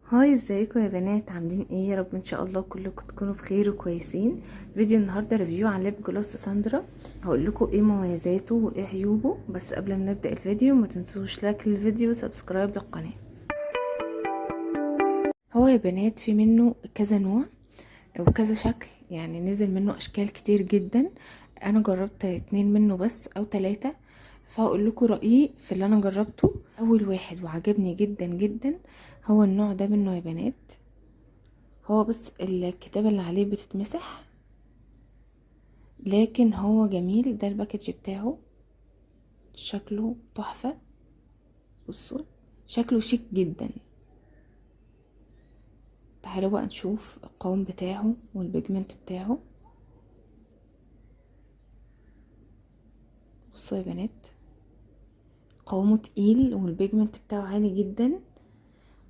هاي، ازيكم يا بنات؟ عاملين ايه؟ يا رب ان شاء الله كلكم تكونوا بخير وكويسين. فيديو النهارده ريفيو عن ليب جلوس ساندرا. هقول لكم ايه مميزاته وايه عيوبه، بس قبل ما نبدا الفيديو ما تنسوش لايك للفيديو وسبسكرايب للقناه. هو يا بنات في منه كذا نوع وكذا شكل، يعني نزل منه اشكال كتير جدا. انا جربت 2 منه بس او 3، فهقول لكم رايي في اللي انا جربته. اول واحد وعجبني جدا جدا هو النوع ده منه يا بنات. هو بس الكتابة اللي عليه بتتمسح، لكن هو جميل. ده الباكج بتاعه، شكله تحفة. بصوا شكله شيك جدا. تعالوا بقى نشوف القوام بتاعه والبيجمنت بتاعه. بصوا يا بنات، قوامه تقيل والبيجمنت بتاعه عالي جدا.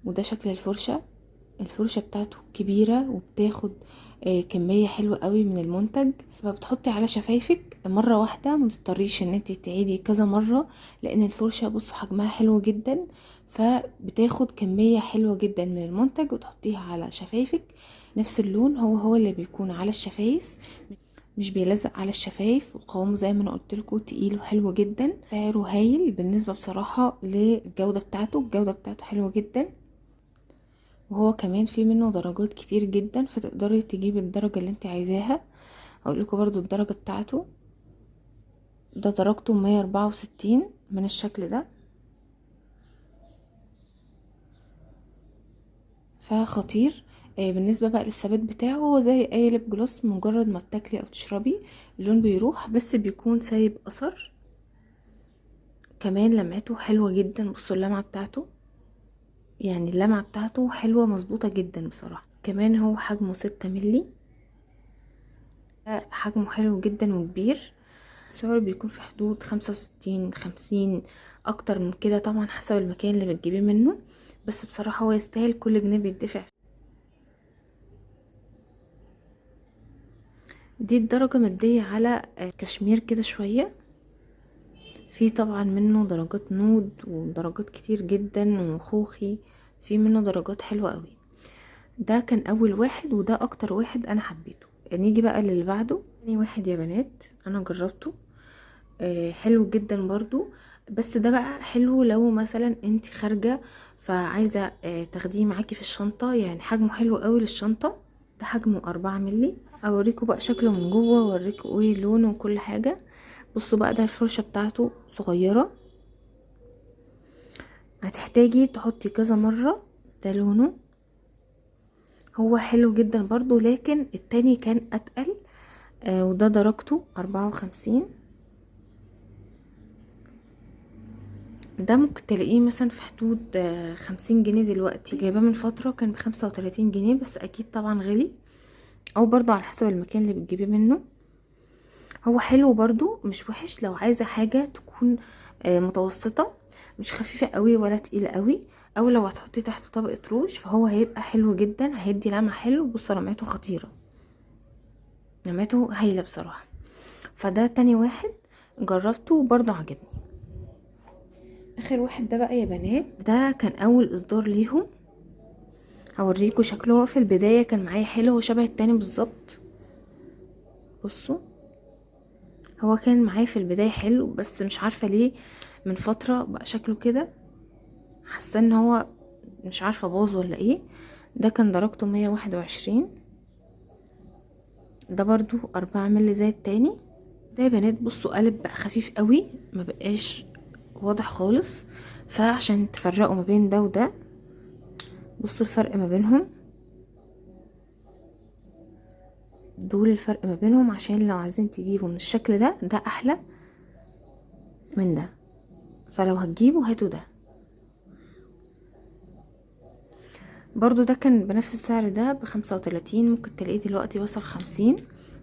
وده شكل الفرشة بتاعته كبيرة وبتاخد كمية حلوة قوي من المنتج، فبتحطي على شفايفك مرة واحدة، ما تضطريش ان انت تعيدي كذا مرة، لان الفرشة بصوا حجمها حلو جدا، فبتاخد كمية حلوة جدا من المنتج وتحطيها على شفايفك. نفس اللون هو اللي بيكون على الشفايف، مش بيلزق على الشفايف، وقوامه زي ما انا قلت لكم تقيل وحلو جدا. سعره هايل بالنسبة بصراحة للجودة بتاعته. الجودة بتاعته حلوة جدا، وهو كمان في منه درجات كتير جدا، فتقدري تجيبي الدرجة اللي انت عايزاها. اقول لكم برضو الدرجة بتاعته. ده درجته 164 من الشكل ده، فخطير. بالنسبة بقى للثبات بتاعه، هو زي اي ليب جلوس، مجرد ما بتاكلي او تشربي اللون بيروح، بس بيكون سايب اثر. كمان لمعته حلوة جدا. بصوا اللمعة بتاعته، يعني اللمعة بتاعته حلوة مظبوطة جدا بصراحة. كمان هو حجمه 6 ملي، حجمه حلو جدا وكبير. سعره بيكون في حدود 65 50، اكتر من كده طبعا حسب المكان اللي بتجيبيه منه، بس بصراحة هو يستاهل كل جنيه بيدفع. دي الدرجة مدية على كشمير كده شوية. في طبعا منه درجات نود ودرجات كتير جدا وخوخي، في منه درجات حلوة قوي. ده كان اول واحد وده اكتر واحد انا حبيته. نيجي بقى للي بعده. تاني واحد يا بنات انا جربته، حلو جدا برضو. بس ده بقى حلو لو مثلا انت خارجة فعايزة تاخديه معاكي في الشنطة، يعني حجمه حلو قوي للشنطة. ده حجمه 4 ملي. اوريكم بقى شكله من جوه واوريكم ايه لونه وكل حاجة. بصوا بقى، ده الفرشة بتاعته صغيرة، هتحتاجي تحطي كذا مرة. ده لونه، هو حلو جدا برضو، لكن التاني كان اتقل. وده درجته 54. ده ممكن تلاقيه مثلا في حدود 50 جنيه. دلوقتي جايباه من فترة كان ب35 جنيه، بس اكيد طبعا غلي، او برضو على حسب المكان اللي بتجيبيه منه. هو حلو برضو، مش وحش لو عايزة حاجة تكون متوسطة، مش خفيفة قوي ولا تقيلة قوي. او لو هتحطي تحت طبقة روج فهو هيبقى حلو جدا، هيدي لمعة حلو. بصوا لمعته خطيرة، لمعته هايلة بصراحة. فده تاني واحد جربته برضو عجبني. اخر واحد ده بقى يا بنات، ده كان اول اصدار ليهم. هوريكم شكله. هو في البداية كان معايا حلو، هو شبه التاني بالظبط. بصوا، هو كان معايا في البداية حلو، بس مش عارفة ليه من فترة بقى شكله كده. حاسة ان هو مش عارفة باظ ولا ايه. ده كان درجته 121. ده برضو 4 مللي زي التاني. ده يا بنات بصوا قلب بقى خفيف قوي، ما بقاش واضح خالص. فعشان تفرقوا ما بين ده وده، بصوا الفرق ما بينهم. دول الفرق ما بينهم، عشان لو عايزين تجيبوا من الشكل ده، ده احلى من ده، فلو هتجيبوا هاتوا ده. برضو ده كان بنفس السعر، ده ب35، ممكن تلاقيه دلوقتي وصل 50.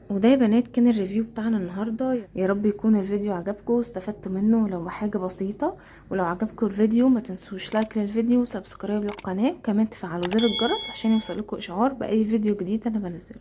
وده يا بنات كان الريفيو بتاعنا النهاردة. يا رب يكون الفيديو عجبكم واستفدتوا منه لو بحاجة بسيطة. ولو عجبكم الفيديو ما تنسوش لايك للفيديو وسبسكرايب للقناة، وكمان تفعلوا زر الجرس عشان يوصلكوا اشعار بأي فيديو جديد انا بنزله.